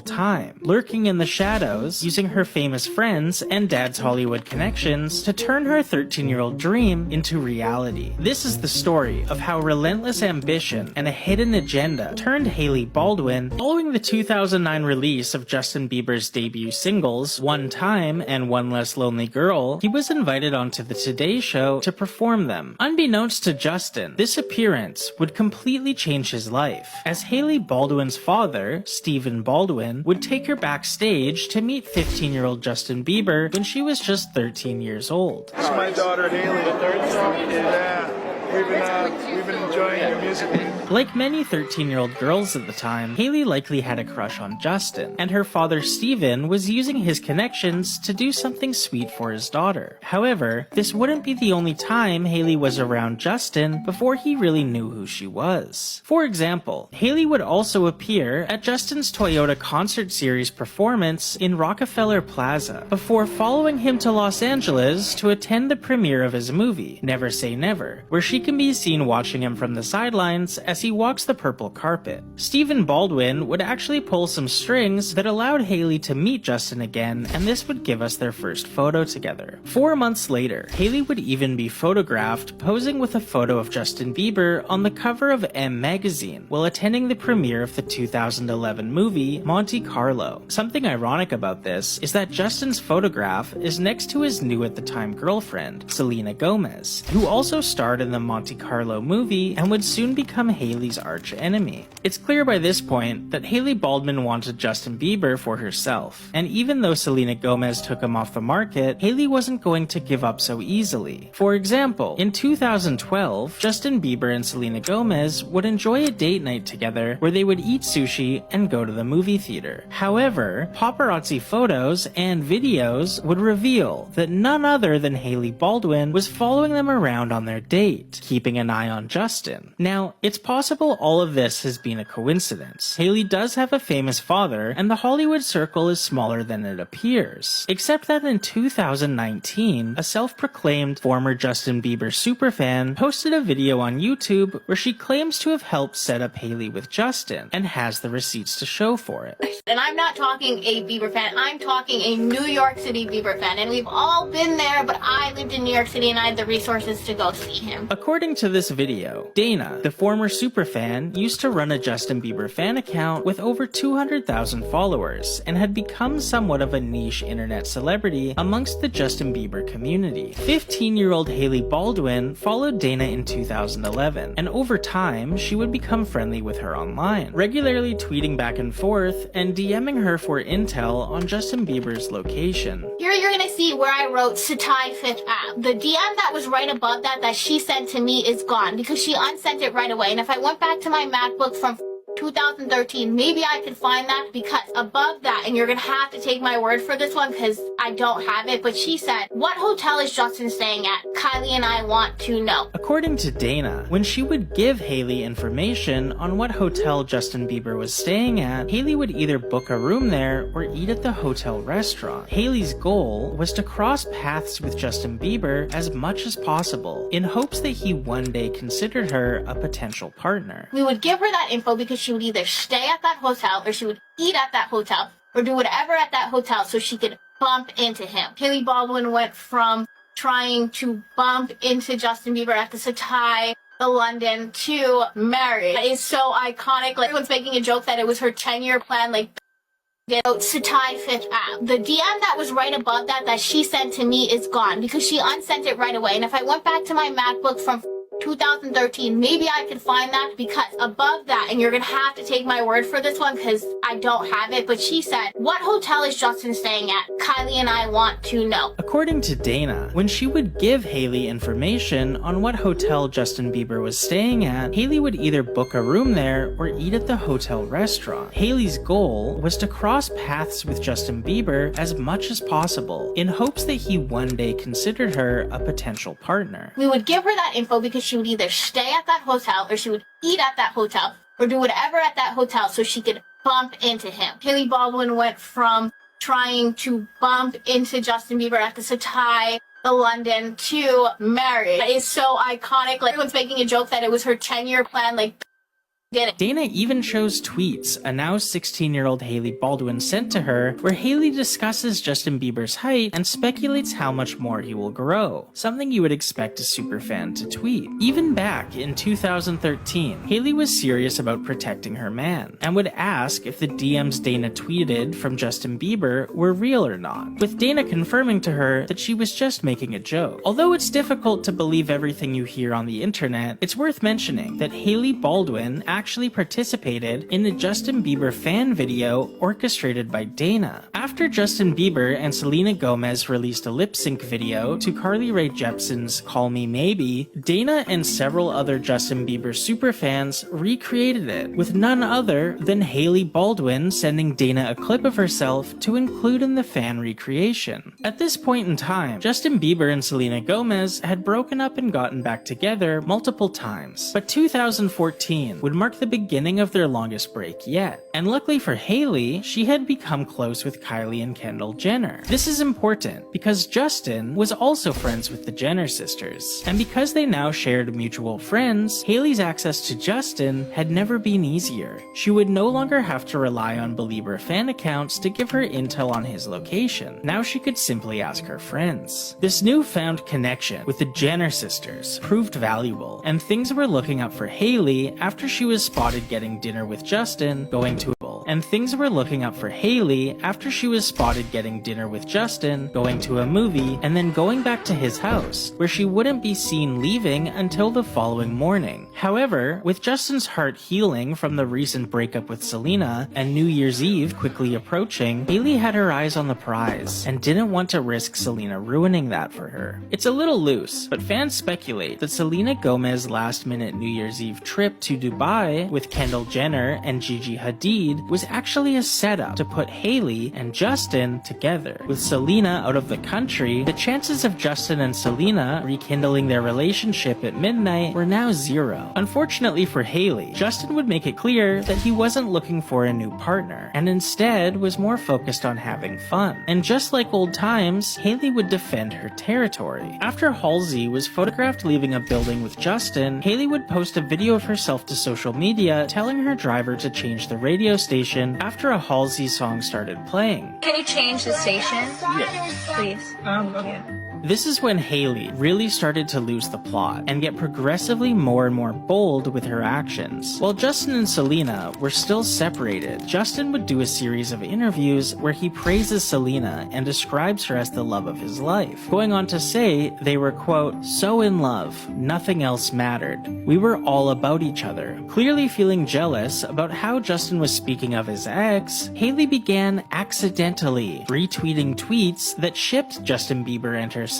time, lurking in the shadows, using her famous friends and dad's Hollywood connections to turn her 13-year-old dream into reality. This is the story of how relentless ambition and a hidden agenda turned Hailey Baldwin. Following the 2009 release of Justin Bieber's debut singles, One Time and One Less Lonely Girl, he was invited onto the Today Show to perform them. Unbeknownst to Justin, this appearance would completely change his life, as Hailey Baldwin's father, Stephen Baldwin, would take her backstage to meet 15-year-old Justin Bieber when she was just 13 years old. This is my daughter Hailey. The third song. Yeah, we've been enjoying your music. Like many 13-year-old girls at the time, Hailey likely had a crush on Justin, and her father Stephen was using his connections to do something sweet for his daughter. However, this wouldn't be the only time Hailey was around Justin before he really knew who she was. For example, Hailey would also appear at Justin's Toyota concert series performance in Rockefeller Plaza, before following him to Los Angeles to attend the premiere of his movie, Never Say Never, where she can be seen watching him from the sidelines as he walks the purple carpet. Stephen Baldwin would actually pull some strings that allowed Hailey to meet Justin again, and this would give us their first photo together. 4 months later, Hailey would even be photographed posing with a photo of Justin Bieber on the cover of M magazine while attending the premiere of the 2011 movie Monte Carlo. Something ironic about this is that Justin's photograph is next to his new at the time girlfriend, Selena Gomez, who also starred in the Monte Carlo movie and would soon become Hailey's arch enemy. It's clear by this point that Hailey Baldwin wanted Justin Bieber for herself, and even though Selena Gomez took him off the market, Hailey wasn't going to give up so easily. For example, in 2012, Justin Bieber and Selena Gomez would enjoy a date night together where they would eat sushi and go to the movie theater. However, paparazzi photos and videos would reveal that none other than Hailey Baldwin was following them around on their date, keeping an eye on Justin. Now, it's possible all of this has been a coincidence. Hailey does have a famous father, and the Hollywood circle is smaller than it appears. Except that in 2019, a self-proclaimed former Justin Bieber superfan posted a video on YouTube where she claims to have helped set up Hailey with Justin, and has the receipts to show for it. And I'm not talking a Bieber fan, I'm talking a New York City Bieber fan, and we've all been there, but I lived in New York City and I had the resources to go see him. According to this video, Dana, the former superfan, used to run a Justin Bieber fan account with over 200,000 followers, and had become somewhat of a niche internet celebrity amongst the Justin Bieber community. 15-year-old Hailey Baldwin followed Dana in 2011, and over time, she would become friendly with her online, regularly tweeting back and forth and DMing her for intel on Justin Bieber's location. Here you're gonna see where I wrote Satai 5th app. The DM that was right above that she sent to me is gone because she unsent it right away. And if I went back to my MacBook from 2013, maybe I could find that, because above that, and you're gonna have to take my word for this one because I don't have it, but she said, "What hotel is Justin staying at? Kylie and I want to know." According to Dana, when she would give Hailey information on what hotel Justin Bieber was staying at, Hailey would either book a room there or eat at the hotel restaurant. Hailey's goal was to cross paths with Justin Bieber as much as possible, in hopes that he one day considered her a potential partner. We would give her that info because she would either stay at that hotel or she would eat at that hotel or do whatever at that hotel so she could bump into him. Hailey Baldwin went from trying to bump into Justin Bieber at the Satai, the London, to marriage. It is so iconic. Like, everyone's making a joke that it was her 10-year plan, like, Satai 5th app. The DM that was right above that she sent to me is gone because she unsent it right away. And if I went back to my MacBook from 2013, maybe I could find that, because above that, and you're gonna have to take my word for this one because I don't have it, but she said, "What hotel is Justin staying at? Kylie and I want to know." According to Dana, when she would give Hailey information on what hotel Justin Bieber was staying at, Hailey would either book a room there or eat at the hotel restaurant. Hailey's goal was to cross paths with Justin Bieber as much as possible, in hopes that he one day considered her a potential partner. We would give her that info because she would either stay at that hotel or she would eat at that hotel or do whatever at that hotel so she could bump into him. Hailey Baldwin went from trying to bump into Justin Bieber at the Satai, the London, to marriage. It is so iconic. Like, everyone's making a joke that it was her 10-year plan, like, Get it. Dana even shows tweets a now 16-year-old Hailey Baldwin sent to her where Hailey discusses Justin Bieber's height and speculates how much more he will grow, something you would expect a superfan to tweet. Even back in 2013, Hailey was serious about protecting her man and would ask if the DMs Dana tweeted from Justin Bieber were real or not, with Dana confirming to her that she was just making a joke. Although it's difficult to believe everything you hear on the internet, it's worth mentioning that Hailey Baldwin actually participated in the Justin Bieber fan video orchestrated by Dana. After Justin Bieber and Selena Gomez released a lip sync video to Carly Rae Jepsen's Call Me Maybe, Dana and several other Justin Bieber superfans recreated it, with none other than Hailey Baldwin sending Dana a clip of herself to include in the fan recreation. At this point in time, Justin Bieber and Selena Gomez had broken up and gotten back together multiple times, but 2014 would mark the beginning of their longest break yet. And luckily for Hailey, she had become close with Kylie and Kendall Jenner. This is important because Justin was also friends with the Jenner sisters, and because they now shared mutual friends, Hailey's access to Justin had never been easier. She would no longer have to rely on Belieber fan accounts to give her intel on his location. Now she could simply ask her friends. This newfound connection with the Jenner sisters proved valuable, and things were looking up for Hailey after she was spotted getting dinner with Justin, going to a movie, and then going back to his house, where she wouldn't be seen leaving until the following morning. However, with Justin's heart healing from the recent breakup with Selena and New Year's Eve quickly approaching, Hailey had her eyes on the prize and didn't want to risk Selena ruining that for her. It's a little loose, but fans speculate that Selena Gomez's last-minute New Year's Eve trip to Dubai with Kendall Jenner and Gigi Hadid was actually a setup to put Hailey and Justin together. With Selena out of the country, the chances of Justin and Selena rekindling their relationship at midnight were now zero. Unfortunately for Hailey, Justin would make it clear that he wasn't looking for a new partner, and instead was more focused on having fun. And just like old times, Hailey would defend her territory. After Halsey was photographed leaving a building with Justin, Hailey would post a video of herself to social media telling her driver to change the radio station after a Halsey song started playing. Can you change the station? Yeah. Please. Okay. This is when Hailey really started to lose the plot and get progressively more and more bold with her actions. While Justin and Selena were still separated, Justin would do a series of interviews where he praises Selena and describes her as the love of his life, going on to say they were, quote, so in love, nothing else mattered. We were all about each other. Clearly feeling jealous about how Justin was speaking of his ex, Hailey began accidentally retweeting tweets that shipped Justin Bieber and herself,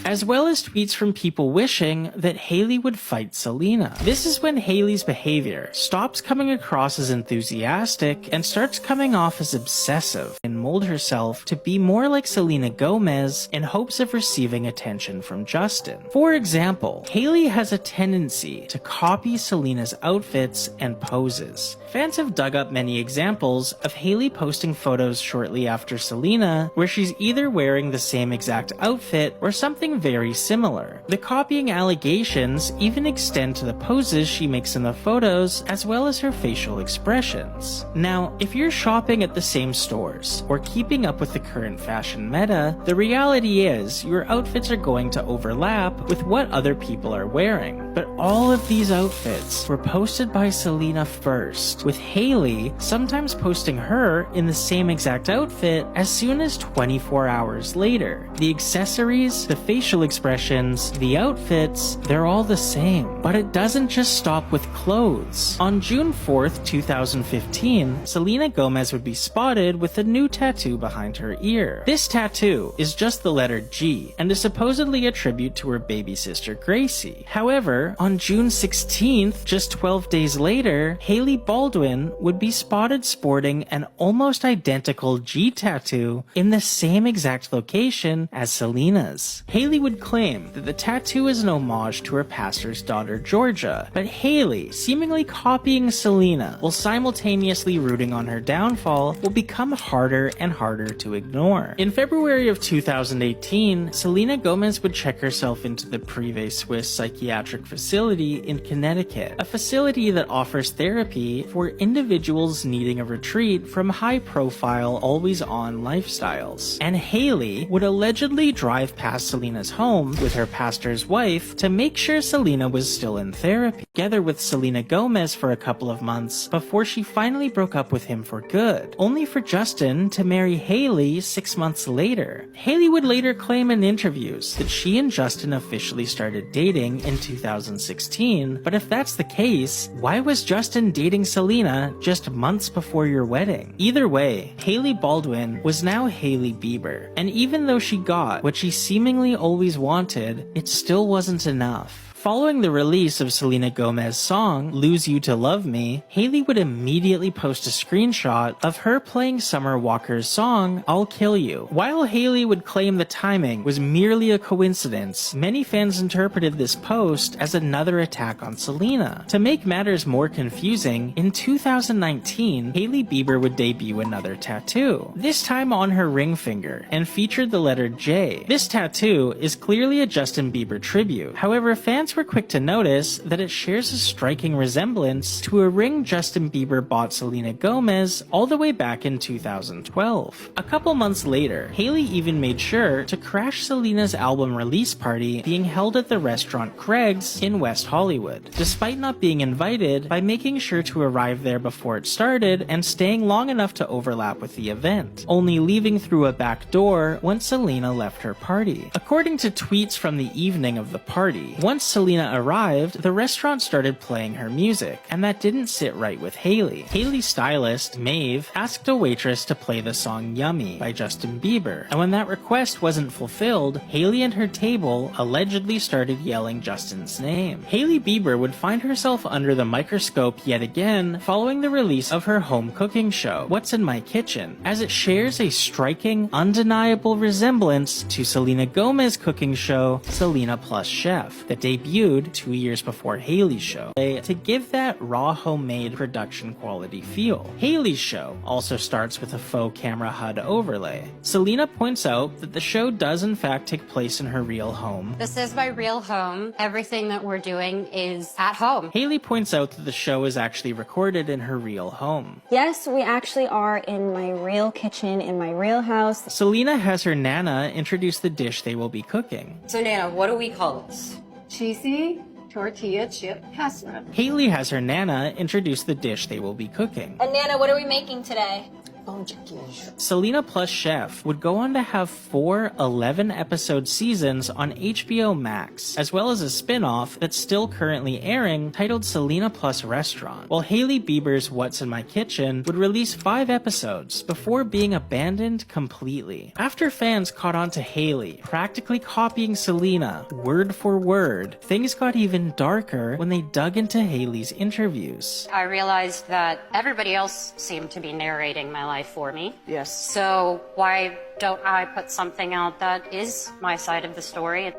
as well as tweets from people wishing that Hailey would fight Selena. This is when Hailey's behavior stops coming across as enthusiastic and starts coming off as obsessive, and mold herself to be more like Selena Gomez in hopes of receiving attention from Justin. For example, Hailey has a tendency to copy Selena's outfits and poses. Fans have dug up many examples of Hailey posting photos shortly after Selena where she's either wearing the same exact outfit or something very similar. The copying allegations even extend to the poses she makes in the photos, as well as her facial expressions. Now, if you're shopping at the same stores or keeping up with the current fashion meta, the reality is your outfits are going to overlap with what other people are wearing. But all of these outfits were posted by Selena first, with Hailey sometimes posting her in the same exact outfit as soon as 24 hours later. The accessories, the facial expressions, the outfits, they're all the same. But it doesn't just stop with clothes. On June 4th, 2015, Selena Gomez would be spotted with a new tattoo behind her ear. This tattoo is just the letter G and is supposedly a tribute to her baby sister Gracie. However, on June 16th, just 12 days later, Hailey Baldwin would be spotted sporting an almost identical G tattoo in the same exact location as Selena's. Hailey would claim that the tattoo is an homage to her pastor's daughter Georgia, but Hailey, seemingly copying Selena while simultaneously rooting on her downfall, will become harder and harder to ignore. In February of 2018, Selena Gomez would check herself into the Privé Swiss psychiatric facility in Connecticut, a facility that offers therapy for individuals needing a retreat from high-profile, always-on lifestyles. And Hailey would allegedly drive past Selena's home with her pastor's wife to make sure Selena was still in therapy, together with Selena Gomez for a couple of months before she finally broke up with him for good, only for Justin to marry Hailey 6 months later. Hailey would later claim in interviews that she and Justin officially started dating in 2016, but if that's the case, why was Justin dating Selena just months before your wedding? Either way, Hailey Baldwin was now Hailey Bieber, and even though she got what she seemingly always wanted, it still wasn't enough. Following the release of Selena Gomez's song, Lose You to Love Me, Hailey would immediately post a screenshot of her playing Summer Walker's song, I'll Kill You. While Hailey would claim the timing was merely a coincidence, many fans interpreted this post as another attack on Selena. To make matters more confusing, in 2019, Hailey Bieber would debut another tattoo, this time on her ring finger, and featured the letter J. This tattoo is clearly a Justin Bieber tribute. However, fans were quick to notice that it shares a striking resemblance to a ring Justin Bieber bought Selena Gomez all the way back in 2012. A couple months later, Hailey even made sure to crash Selena's album release party being held at the restaurant Craig's in West Hollywood, despite not being invited, by making sure to arrive there before it started and staying long enough to overlap with the event, only leaving through a back door once Selena left her party. According to tweets from the evening of the party, once Selena arrived, the restaurant started playing her music, and that didn't sit right with Hailey. Hailey's stylist, Maeve, asked a waitress to play the song Yummy by Justin Bieber, and when that request wasn't fulfilled, Hailey and her table allegedly started yelling Justin's name. Hailey Bieber would find herself under the microscope yet again following the release of her home cooking show, What's in My Kitchen, as it shares a striking, undeniable resemblance to Selena Gomez's cooking show, Selena Plus Chef, that debuted 2 years before Hailey's show, to give that raw homemade production quality feel. Hailey's show also starts with a faux camera HUD overlay. Selena points out that the show does in fact take place in her real home. This is my real home. Everything that we're doing is at home. Hailey points out that the show is actually recorded in her real home. Yes, we actually are in my real kitchen, in my real house. Selena has her Nana introduce the dish they will be cooking. So Nana, what do we call this? Cheesy tortilla chip casserole. Hailey has her Nana introduce the dish they will be cooking. And Nana, what are we making today? Selena Plus Chef would go on to have 4 11-episode seasons on HBO Max, as well as a spin-off that's still currently airing titled Selena Plus Restaurant, while Hailey Bieber's What's in My Kitchen would release 5 episodes before being abandoned completely. After fans caught on to Hailey practically copying Selena word for word, things got even darker when they dug into Hailey's interviews. I realized that everybody else seemed to be narrating my life for me. Yes. So why don't I put something out that is my side of the story?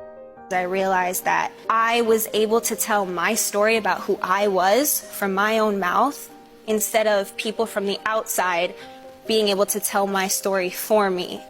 I realized that I was able to tell my story about who I was from my own mouth instead of people from the outside being able to tell my story for me.